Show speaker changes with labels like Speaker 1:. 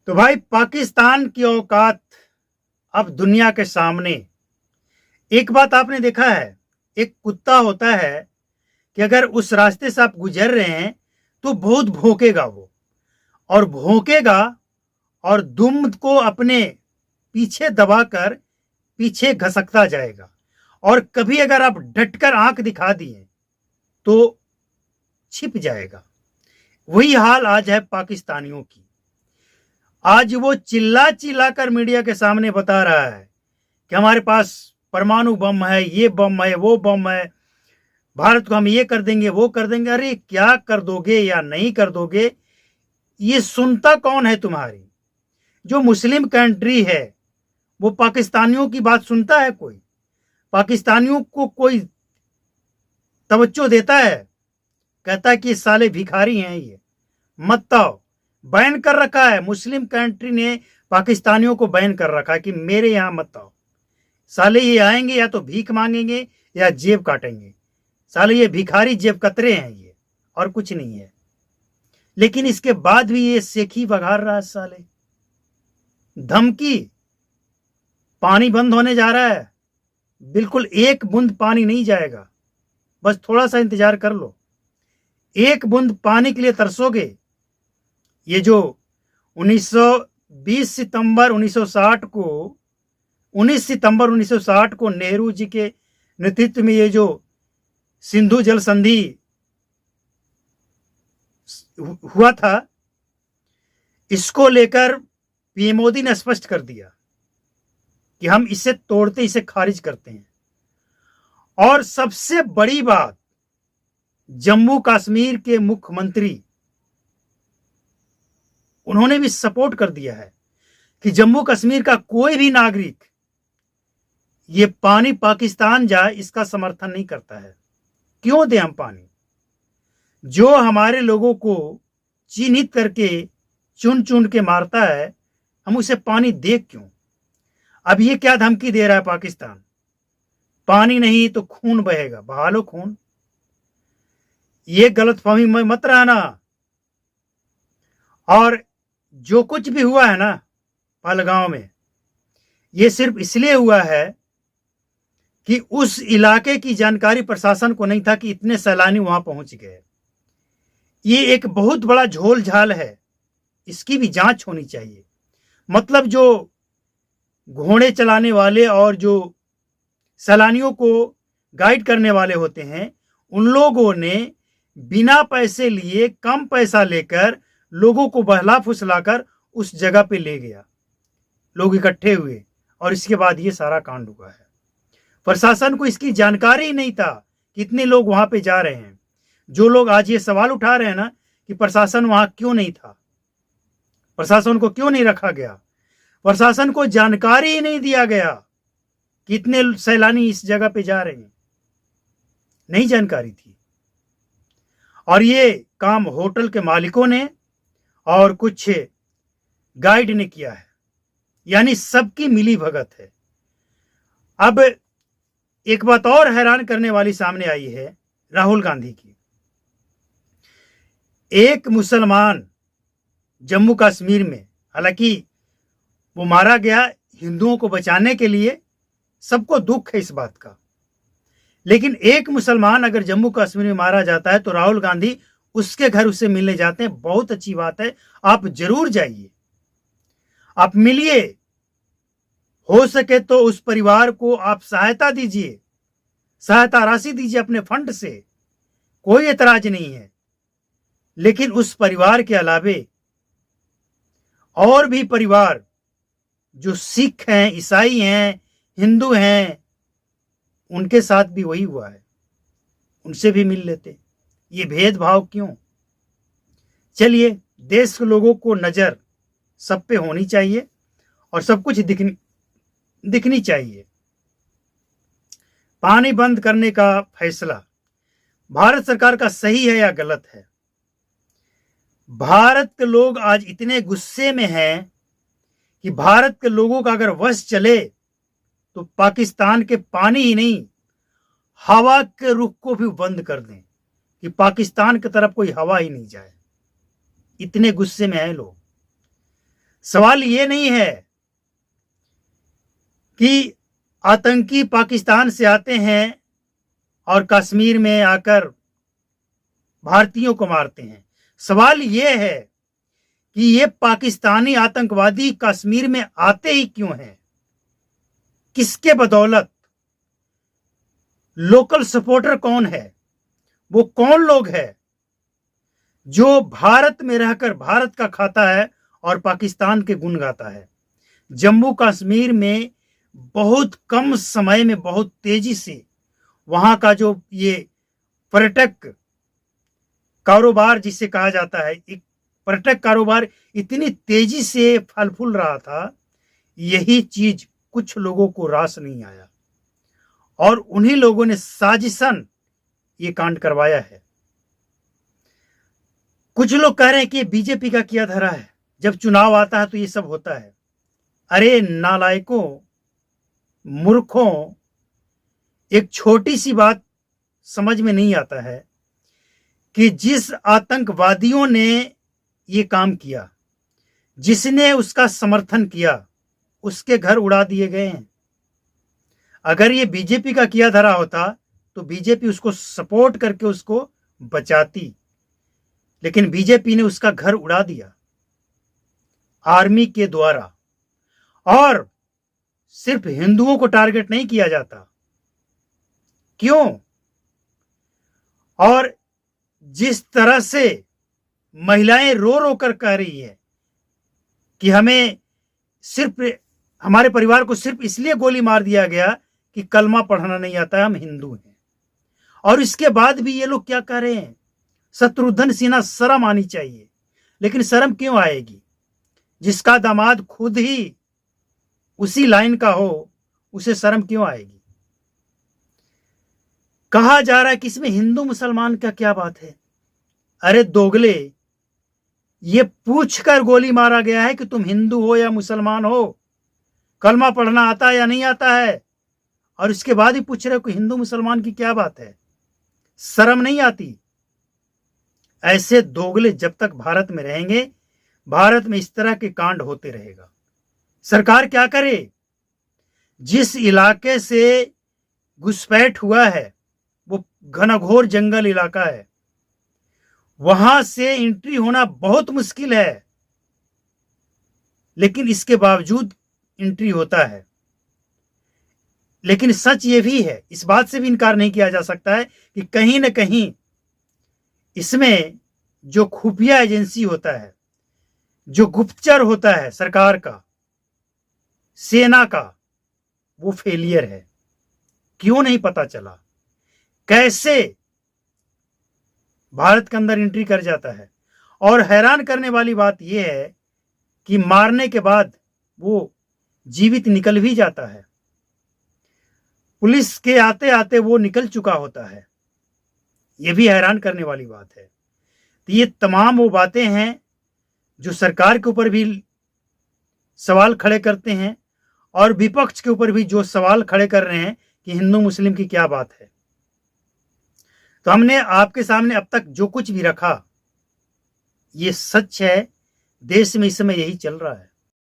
Speaker 1: तो भाई पाकिस्तान की औकात अब दुनिया के सामने। एक बात आपने देखा है, एक कुत्ता होता है कि अगर उस रास्ते से आप गुजर रहे हैं तो बहुत भौंकेगा वो, और भौंकेगा और दुम को अपने पीछे दबाकर पीछे घसकता जाएगा। और कभी अगर आप डटकर आंख दिखा दिए तो छिप जाएगा। वही हाल आज है पाकिस्तानियों की। आज वो चिल्ला चिल्ला कर मीडिया के सामने बता रहा है कि हमारे पास परमाणु बम है, ये बम है, वो बम है, भारत को हम ये कर देंगे, वो कर देंगे। अरे क्या कर दोगे या नहीं कर दोगे, ये सुनता कौन है तुम्हारी? जो मुस्लिम कंट्री है वो पाकिस्तानियों की बात सुनता है? कोई पाकिस्तानियों को कोई तवज्जो देता है? कहता है कि ये साले भिखारी हैं, ये मत आओ। बैन कर रखा है, मुस्लिम कंट्री ने पाकिस्तानियों को बैन कर रखा है कि मेरे यहां मत आओ। साले ये आएंगे या तो भीख मांगेंगे या जेब काटेंगे। साले ये भिखारी जेब कतरे हैं ये, और कुछ नहीं है। लेकिन इसके बाद भी ये सेखी बघार रहा है साले। धमकी, पानी बंद होने जा रहा है, बिल्कुल एक बूंद पानी नहीं जाएगा, बस थोड़ा सा इंतजार कर लो। एक बूंद पानी के लिए तरसोगे। ये जो 1920 सितंबर 1960 को 19 सितंबर 1960 को नेहरू जी के नेतृत्व में ये जो सिंधु जल संधि हुआ था, इसको लेकर पीएम मोदी ने स्पष्ट कर दिया कि हम इसे तोड़ते, इसे खारिज करते हैं। और सबसे बड़ी बात, जम्मू कश्मीर के मुख्यमंत्री, उन्होंने भी सपोर्ट कर दिया है कि जम्मू कश्मीर का कोई भी नागरिक ये पानी पाकिस्तान जाए, इसका समर्थन नहीं करता है। क्यों दें हम पानी? जो हमारे लोगों को चिन्हित करके चुन चुन के मारता है, हम उसे पानी दे क्यों? अब ये क्या धमकी दे रहा है पाकिस्तान? पानी नहीं तो खून बहेगा, बहा लो खून। ये गलतफहमी में मत रहना। और जो कुछ भी हुआ है ना पहलगांव में, ये सिर्फ इसलिए हुआ है कि उस इलाके की जानकारी प्रशासन को नहीं था कि इतने सैलानी वहां पहुंच गए। ये एक बहुत बड़ा झोल झाल है, इसकी भी जांच होनी चाहिए। मतलब जो घोड़े चलाने वाले और जो सैलानियों को गाइड करने वाले होते हैं, उन लोगों ने बिना पैसे लिए, कम पैसा लेकर लोगों को बहला फुसलाकर उस जगह पे ले गया। लोग इकट्ठे हुए और इसके बाद ये सारा कांड हुआ है। प्रशासन को इसकी जानकारी ही नहीं था कि इतने लोग वहां पे जा रहे हैं। जो लोग आज ये सवाल उठा रहे हैं ना कि प्रशासन वहां क्यों नहीं था, प्रशासन को क्यों नहीं रखा गया, प्रशासन को जानकारी ही नहीं दिया गया कि इतने सैलानी इस जगह पे जा रहे हैं, नहीं जानकारी थी। और ये काम होटल के मालिकों ने और कुछ गाइड ने किया है, यानी सबकी मिली भगत है। अब एक बात और हैरान करने वाली सामने आई है राहुल गांधी की। एक मुसलमान जम्मू कश्मीर में, हालांकि वो मारा गया हिंदुओं को बचाने के लिए, सबको दुख है इस बात का, लेकिन एक मुसलमान अगर जम्मू कश्मीर में मारा जाता है तो राहुल गांधी उसके घर उससे मिलने जाते हैं। बहुत अच्छी बात है, आप जरूर जाइए, आप मिलिए। हो सके तो उस परिवार को आप सहायता दीजिए, सहायता राशि दीजिए अपने फंड से, कोई एतराज नहीं है। लेकिन उस परिवार के अलावे और भी परिवार जो सिख हैं, ईसाई हैं, हिंदू हैं, उनके साथ भी वही हुआ है, उनसे भी मिल लेते। ये भेदभाव क्यों? चलिए, देश के लोगों को नजर सब पे होनी चाहिए और सब कुछ दिखनी चाहिए। पानी बंद करने का फैसला भारत सरकार का सही है या गलत है? भारत के लोग आज इतने गुस्से में हैं कि भारत के लोगों का अगर वश चले तो पाकिस्तान के पानी ही नहीं, हवा के रुख को भी बंद कर दें कि पाकिस्तान की तरफ कोई हवा ही नहीं जाए। इतने गुस्से में हैं लोग। सवाल ये नहीं है कि आतंकी पाकिस्तान से आते हैं और कश्मीर में आकर भारतीयों को मारते हैं। सवाल ये है कि ये पाकिस्तानी आतंकवादी कश्मीर में आते ही क्यों हैं, किसके बदौलत, लोकल सपोर्टर कौन है, वो कौन लोग है जो भारत में रहकर भारत का खाता है और पाकिस्तान के गुण गाता है। जम्मू कश्मीर में बहुत कम समय में बहुत तेजी से वहां का जो ये पर्यटक कारोबार जिसे कहा जाता है, एक पर्यटक कारोबार इतनी तेजी से फल फूल रहा था, यही चीज कुछ लोगों को रास नहीं आया और उन्हीं लोगों ने साजिशन ये कांड करवाया है। कुछ लोग कह रहे हैं कि ये बीजेपी का किया धरा है, जब चुनाव आता है तो ये सब होता है। अरे नालायकों, मूर्खों, एक छोटी सी बात समझ में नहीं आता है कि जिस आतंकवादियों ने ये काम किया, जिसने उसका समर्थन किया, उसके घर उड़ा दिए गए हैं। अगर ये बीजेपी का किया धरा होता तो बीजेपी उसको सपोर्ट करके उसको बचाती, लेकिन बीजेपी ने उसका घर उड़ा दिया आर्मी के द्वारा। और सिर्फ हिंदुओं को टारगेट नहीं किया जाता, क्यों? और जिस तरह से महिलाएं रो रो कर कह रही है कि हमें सिर्फ, हमारे परिवार को सिर्फ इसलिए गोली मार दिया गया कि कलमा पढ़ना नहीं आता है, हम हिंदू हैं, और इसके बाद भी ये लोग क्या कह रहे हैं। शत्रुघ्न सिन्हा, शर्म आनी चाहिए। लेकिन शर्म क्यों आएगी? जिसका दामाद खुद ही उसी लाइन का हो, उसे शर्म क्यों आएगी? कहा जा रहा है कि इसमें हिंदू मुसलमान का क्या बात है। अरे दोगले, ये पूछकर गोली मारा गया है कि तुम हिंदू हो या मुसलमान हो, कलमा पढ़ना आता है या नहीं आता है, और इसके बाद ही पूछ रहे हो कि हिंदू मुसलमान की क्या बात है। शर्म नहीं आती? ऐसे दोगले जब तक भारत में रहेंगे, भारत में इस तरह के कांड होते रहेगा। सरकार क्या करे? जिस इलाके से घुसपैठ हुआ है वो घनघोर जंगल इलाका है, वहां से एंट्री होना बहुत मुश्किल है, लेकिन इसके बावजूद एंट्री होता है। लेकिन सच ये भी है, इस बात से भी इनकार नहीं किया जा सकता है कि कहीं ना कहीं इसमें जो खुफिया एजेंसी होता है, जो गुप्तचर होता है सरकार का, सेना का, वो फेलियर है। क्यों नहीं पता चला? कैसे भारत के अंदर एंट्री कर जाता है? और हैरान करने वाली बात यह है कि मारने के बाद वो जीवित निकल भी जाता है। पुलिस के आते आते वो निकल चुका होता है। यह भी हैरान करने वाली बात है। तो ये तमाम वो बातें हैं जो सरकार के ऊपर भी सवाल खड़े करते हैं और विपक्ष के ऊपर भी जो सवाल खड़े कर रहे हैं कि हिंदू मुस्लिम की क्या बात है। तो हमने आपके सामने अब तक जो कुछ भी रखा, ये सच है। देश में इस समय यही चल रहा है।